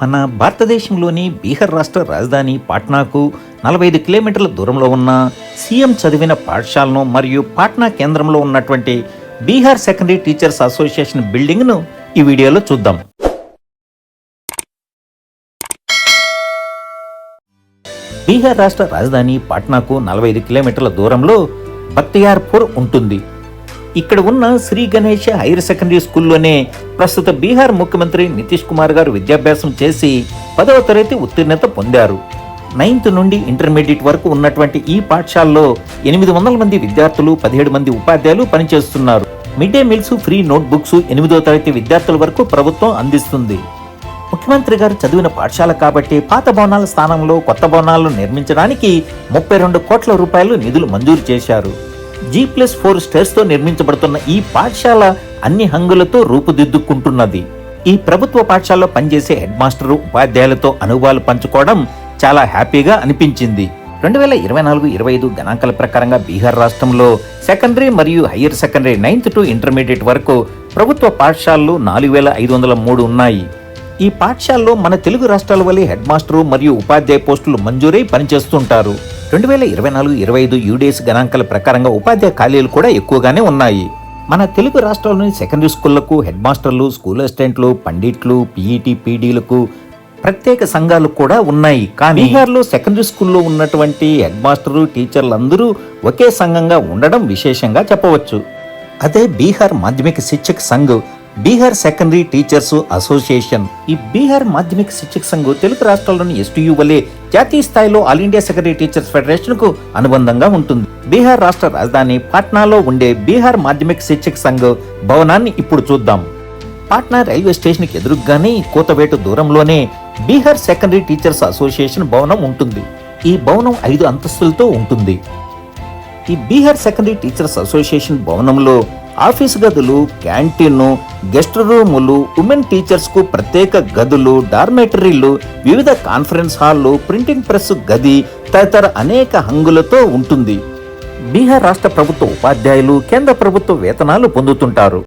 మన భారతదేశంలోని బీహార్ రాష్ట్ర రాజధాని పాట్నాకు 45 కిలోమీటర్ల దూరంలో ఉన్న సీఎం చదివిన పాఠశాలను మరియు పాట్నా కేంద్రంలో ఉన్నటువంటి బీహార్ సెకండరీ టీచర్స్ అసోసియేషన్ బిల్డింగ్ను ఈ వీడియోలో చూద్దాం. బీహార్ రాష్ట్ర రాజధాని పాట్నాకు 45 కిలోమీటర్ల దూరంలో బక్తియార్పూర్ ఉంటుంది. ఇక్కడ ఉన్న శ్రీ గణేష్ హైయర్ సెకండరీ స్కూల్లోనే ప్రస్తుత బీహార్ ముఖ్యమంత్రి నితీష్ కుమార్ గారు విద్యాభ్యాసం చేసి 10వ తరగతి ఉత్తీర్ణత పొందారు. 9th నుండి ఇంటర్మీడియట్ వరకు ఉన్నటువంటి ఈ పాఠశాలలో 800 మంది విద్యార్థులు, 17 మంది ఉపాధ్యాయులు పనిచేస్తున్నారు. Mid day meals, free note books 8వ తరగతి విద్యార్థుల వరకు ప్రభుత్వం అందిస్తుంది. ముఖ్యమంత్రి గారు చదివిన పాఠశాల కాబట్టి పాత భవనాల స్థానంలో కొత్త భవనాలను నిర్మించడానికి 32 కోట్ల రూపాయలు నిధులు మంజూరు చేశారు. G+4 స్టేర్స్ తో నిర్మించబడుతున్న ఈ పాఠశాల అన్ని హంగులతో రూపుదిద్దుకుంటున్నది. ఈ ప్రభుత్వ పాఠశాలలో పనిచేసే హెడ్ మాస్టరు, ఉపాధ్యాయులతో అనుభవాలు పంచుకోవడం చాలా హ్యాపీగా అనిపించింది. 2024-25 గణాంకాల ప్రకారంగా బీహార్ రాష్ట్రంలో సెకండరీ మరియు higher secondary 9th to intermediate వరకు ప్రభుత్వ పాఠశాలలు 4503 ఉన్నాయి. ఈ పాఠశాలలో మన తెలుగు రాష్ట్రాల వల్ల హెడ్ మాస్టరు మరియు ఉపాధ్యాయ పోస్టులు మంజూరై పనిచేస్తుంటారు. 2024-25 యూడీఎస్ గణాంకాల ప్రకారంగా ఉపాధ్యాయ ఖాళీలు కూడా ఎక్కువగానే ఉన్నాయి. మన తెలుగు రాష్ట్రాల్లోని సెకండరీ స్కూళ్లకు హెడ్ మాస్టర్లు, స్కూల్ అసిస్టెంట్లు, పండిట్లు, పీఈటీ, పీడీలకు ప్రత్యేక సంఘాలు కూడా ఉన్నాయి. కానీ బీహార్లో సెకండరీ స్కూల్లో ఉన్నటువంటి హెడ్ మాస్టరు, టీచర్లందరూ ఒకే సంఘంగా ఉండడం విశేషంగా చెప్పవచ్చు. అదే Bihar Madhyamik Shikshak Sangh, Bihar secondary teachers association. ఈ బీహార్ మాధ్యమిక శిక్షక్ సంఘ్ తెలుగు రాష్ట్రాల్లోని ఎస్టీయూ వలె జాతీయ స్థాయిలో all India secondary teachers federation కు అనుబంధంగా ఉంటుంది. బీహార్ రాష్ట్ర రాజధాని పాట్నాలో ఉండే బీహార్ మాధ్యమిక శిక్షక్ సంఘ్ భవనాన్ని ఇప్పుడు చూద్దాం. పాట్నా రైల్వే స్టేషన్ కి ఎదురుగానే కూతవేటు దూరంలోనే బీహార్ సెకండరీ టీచర్స్ అసోసియేషన్ భవనం ఉంటుంది. ఈ భవనం 5 అంతస్తులతో ఉంటుంది. ఈ బీహార్ సెకండరీ టీచర్స్ అసోసియేషన్ భవనంలో ఆఫీస్ గదులు, క్యాంటీన్, గెస్ట్ రూములు, ఉమెన్ టీచర్స్ కు ప్రత్యేక గదులు, డార్మేటరీలు, వివిధ కాన్ఫరెన్స్ హాళ్లు, ప్రింటింగ్ ప్రెస్ గది తదితర అనేక హంగులతో ఉంటుంది. బీహార్ రాష్ట్ర ప్రభుత్వ ఉపాధ్యాయులు కేంద్ర ప్రభుత్వ వేతనాలు పొందుతుంటారు.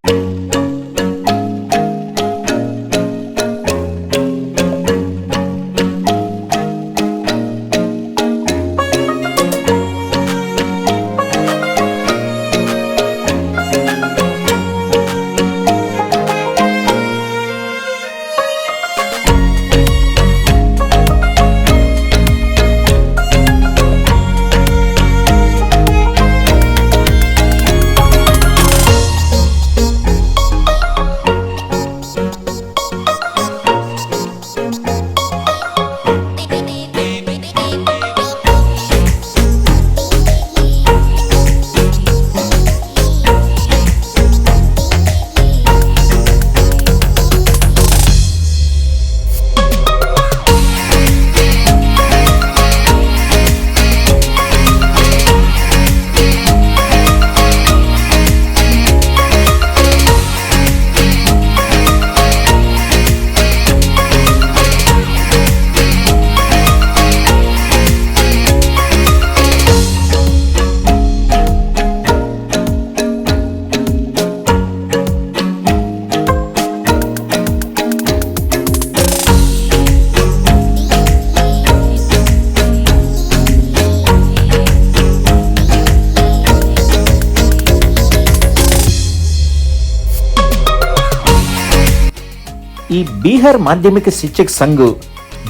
ఈ Bihar Madhyamik Shikshak Sangh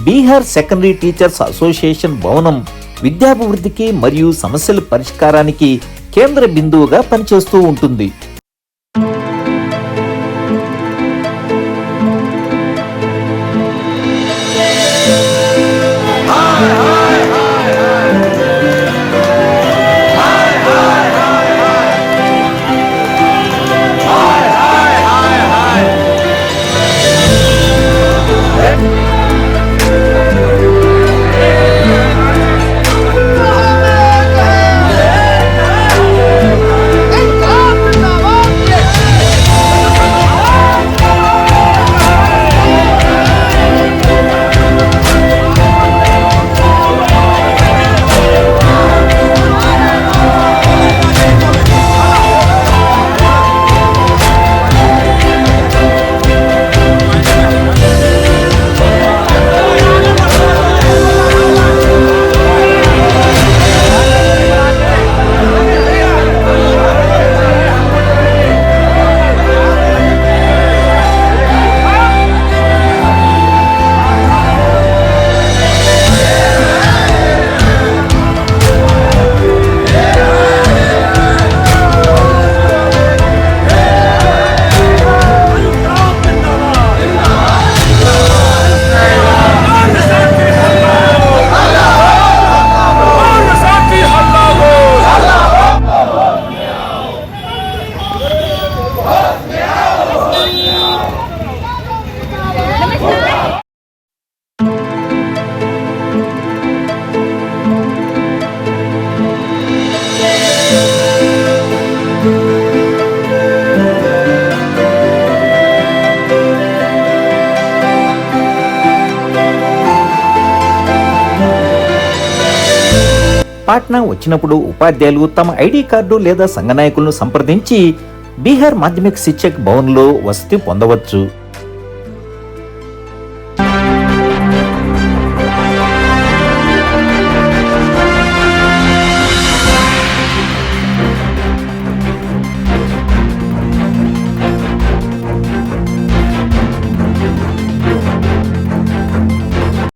Bihar secondary teachers association భవనం విద్యాభివృద్ధికి మరియు సమస్యల పరిష్కారానికి కేంద్ర బిందువుగా పనిచేస్తూ ఉంటుంది. పాట్నా వచ్చినప్పుడు ఉపాధ్యాయులు తమ ఐడి కార్డు లేదా సంఘ నాయకులను సంప్రదించి బీహార్ మాధ్యమిక శిక్షక్ భవన్లో వసతి పొందవచ్చు.